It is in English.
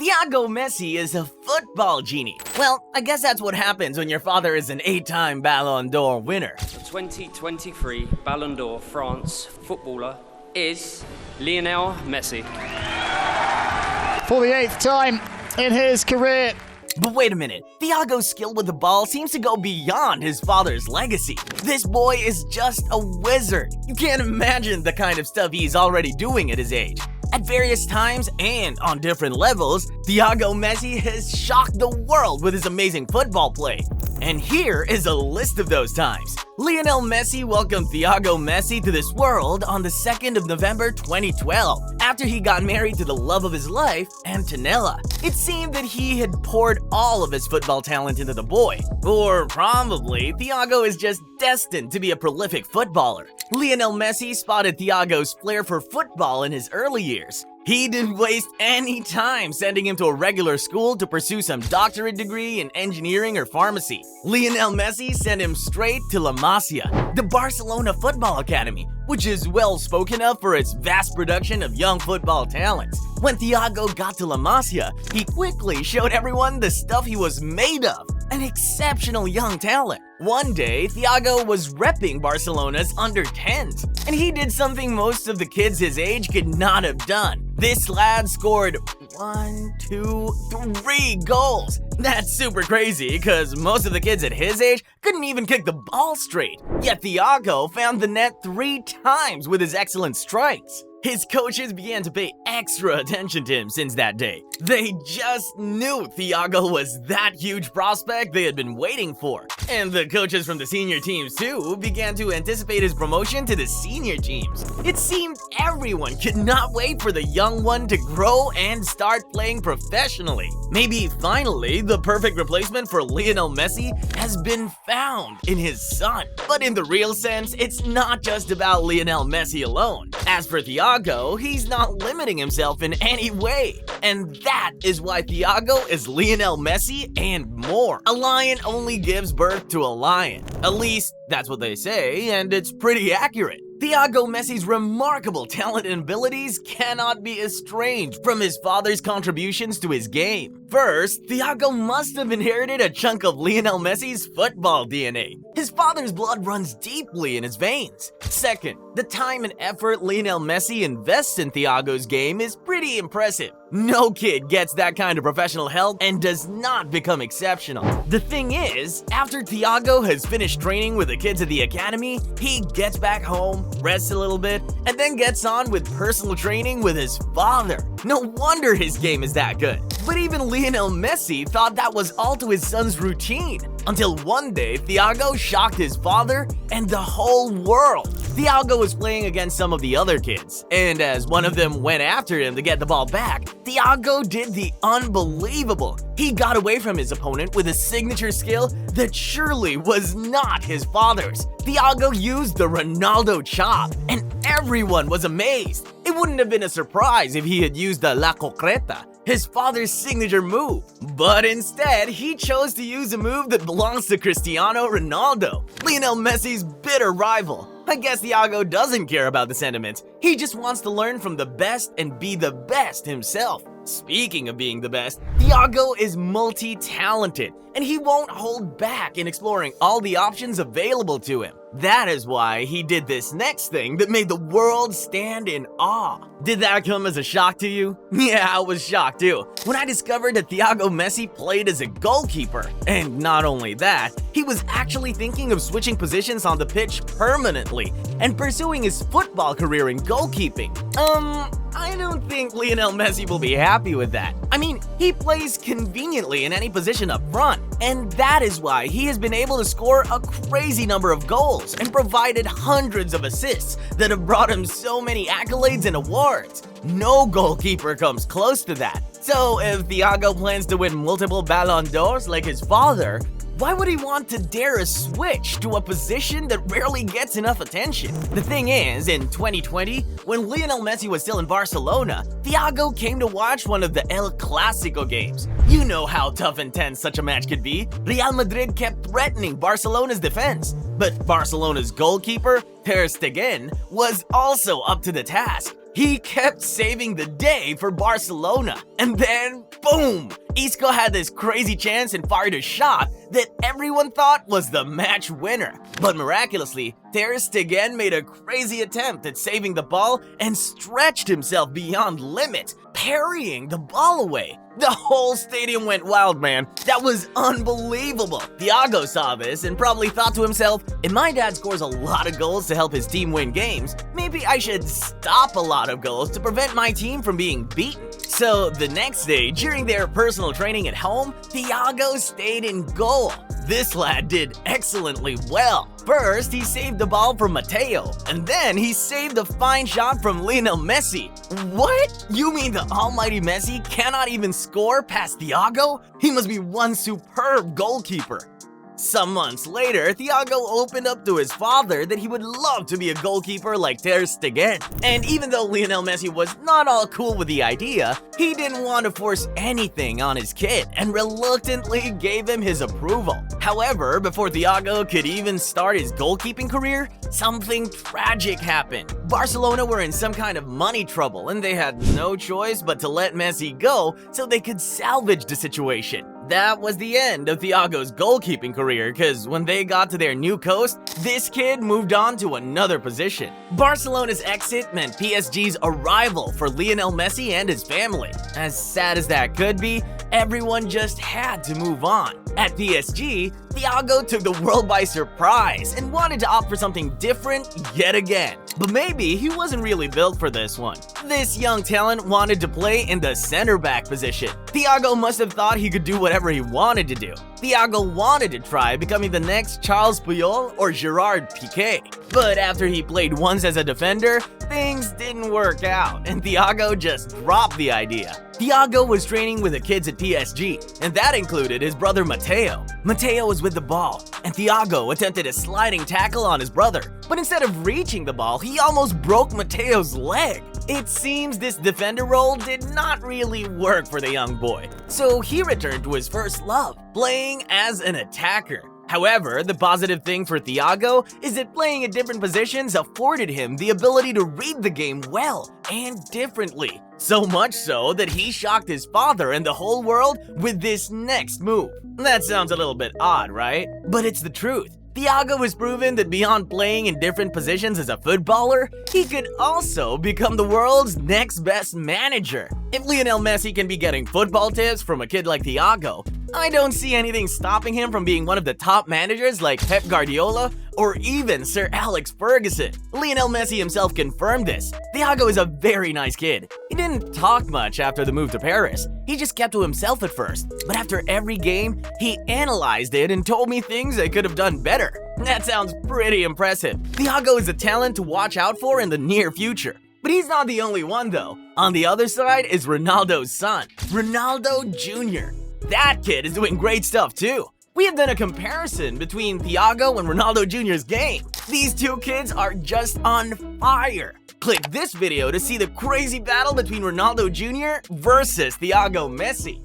Thiago Messi is a football genie. Well, I guess that's what happens when your father is an 8-time Ballon d'Or winner. The 2023 Ballon d'Or France footballer is Lionel Messi. For the 8th time in his career. But wait a minute, Thiago's skill with the ball seems to go beyond his father's legacy. This boy is just a wizard. You can't imagine the kind of stuff he's already doing at his age. At various times and on different levels, Thiago Messi has shocked the world with his amazing football play. And here is a list of those times. Lionel Messi welcomed Thiago Messi to this world on the 2nd of November 2012, after he got married to the love of his life, Antonella. It seemed that he had poured all of his football talent into the boy. Or probably, Thiago is just destined to be a prolific footballer. Lionel Messi spotted Thiago's flair for football in his early years. He didn't waste any time sending him to a regular school to pursue some doctorate degree in engineering or pharmacy. Lionel Messi sent him straight to La Masia, the Barcelona football academy, which is well spoken of for its vast production of young football talents. When Thiago got to La Masia, he quickly showed everyone the stuff he was made of, an exceptional young talent. One day, Thiago was repping Barcelona's under-10s, and he did something most of the kids his age could not have done. This lad scored 1, 2, 3 goals. That's super crazy, because most of the kids at his age couldn't even kick the ball straight. Yet Thiago found the net 3 times with his excellent strikes. His coaches began to pay extra attention to him since that day. They just knew Thiago was that huge prospect they had been waiting for. And the coaches from the senior teams too began to anticipate his promotion to the senior teams. It seemed everyone could not wait for the young one to grow and start playing professionally. Maybe finally the perfect replacement for Lionel Messi has been found in his son. But in the real sense, it's not just about Lionel Messi alone. As for Thiago, he's not limiting himself in any way. And that is why Thiago is Lionel Messi and more. A lion only gives birth to a lion. At least, that's what they say, and it's pretty accurate. Thiago Messi's remarkable talent and abilities cannot be estranged from his father's contributions to his game. First, Thiago must have inherited a chunk of Lionel Messi's football DNA. His father's blood runs deeply in his veins. Second, the time and effort Lionel Messi invests in Thiago's game is pretty impressive. No kid gets that kind of professional help and does not become exceptional. The thing is, after Thiago has finished training with the kids at the academy, he gets back home, rests a little bit, and then gets on with personal training with his father. No wonder his game is that good. But even Lionel Messi thought that was all to his son's routine, until one day Thiago shocked his father and the whole world. Thiago was playing against some of the other kids, and as one of them went after him to get the ball back, Thiago did the unbelievable. He got away from his opponent with a signature skill that surely was not his father's. Thiago used the Ronaldo chop, and everyone was amazed. It wouldn't have been a surprise if he had used the La Concreta, his father's signature move. But instead, he chose to use a move that belongs to Cristiano Ronaldo, Lionel Messi's bitter rival. I guess Thiago doesn't care about the sentiments. He just wants to learn from the best and be the best himself. Speaking of being the best, Thiago is multi-talented, and he won't hold back in exploring all the options available to him. That is why he did this next thing that made the world stand in awe. Did that come as a shock to you? Yeah, I was shocked too, when I discovered that Thiago Messi played as a goalkeeper. And not only that, he was actually thinking of switching positions on the pitch permanently and pursuing his football career in goalkeeping. I don't think Lionel Messi will be happy with that. I mean, he plays conveniently in any position up front, and that is why he has been able to score a crazy number of goals and provided hundreds of assists that have brought him so many accolades and awards. No goalkeeper comes close to that. So if Thiago plans to win multiple Ballon d'Ors like his father, why would he want to dare a switch to a position that rarely gets enough attention? The thing is, in 2020, when Lionel Messi was still in Barcelona, Thiago came to watch one of the El Clasico games. You know how tough and tense such a match could be. Real Madrid kept threatening Barcelona's defense, but Barcelona's goalkeeper, Ter Stegen, was also up to the task. He kept saving the day for Barcelona. And then, boom! Isco had this crazy chance and fired a shot that everyone thought was the match winner. But miraculously, Ter Stegen made a crazy attempt at saving the ball and stretched himself beyond limit, parrying the ball away. The whole stadium went wild, man. That was unbelievable. Thiago saw this and probably thought to himself, if my dad scores a lot of goals to help his team win games, maybe I should stop a lot of goals to prevent my team from being beaten. So the next day, during their personal training at home, Thiago stayed in goal. This lad did excellently well. First, he saved the ball from Matteo, and then he saved a fine shot from Lionel Messi. What? You mean the almighty Messi cannot even score past Thiago? He must be one superb goalkeeper. Some months later, Thiago opened up to his father that he would love to be a goalkeeper like Ter Stegen. And even though Lionel Messi was not all cool with the idea, he didn't want to force anything on his kid and reluctantly gave him his approval. However, before Thiago could even start his goalkeeping career, something tragic happened. Barcelona were in some kind of money trouble and they had no choice but to let Messi go so they could salvage the situation. That was the end of Thiago's goalkeeping career, because when they got to their new coast, this kid moved on to another position. Barcelona's exit meant PSG's arrival for Lionel Messi and his family. As sad as that could be, everyone just had to move on. At PSG, Thiago took the world by surprise and wanted to opt for something different yet again. But maybe he wasn't really built for this one. This young talent wanted to play in the center back position. Thiago must have thought he could do whatever he wanted to do. Thiago wanted to try becoming the next Charles Puyol or Gerard Piqué. But after he played once as a defender, things didn't work out, and Thiago just dropped the idea. Thiago was training with the kids at PSG, and that included his brother Matteo. Matteo was with the ball, and Thiago attempted a sliding tackle on his brother. But instead of reaching the ball, he almost broke Matteo's leg. It seems this defender role did not really work for the young boy, so he returned to his first love, playing as an attacker. However, the positive thing for Thiago is that playing at different positions afforded him the ability to read the game well and differently. So much so that he shocked his father and the whole world with this next move. That sounds a little bit odd, right? But it's the truth. Thiago has proven that beyond playing in different positions as a footballer, he could also become the world's next best manager. If Lionel Messi can be getting football tips from a kid like Thiago, I don't see anything stopping him from being one of the top managers like Pep Guardiola or even Sir Alex Ferguson. Lionel Messi himself confirmed this. Thiago is a very nice kid. He didn't talk much after the move to Paris. He just kept to himself at first, but after every game, he analyzed it and told me things I could have done better. That sounds pretty impressive. Thiago is a talent to watch out for in the near future. But he's not the only one though. On the other side is Ronaldo's son, Ronaldo Jr. That kid is doing great stuff too. We have done a comparison between Thiago and Ronaldo Jr.'s game. These two kids are just on fire. Click this video to see the crazy battle between Ronaldo Jr. versus Thiago Messi.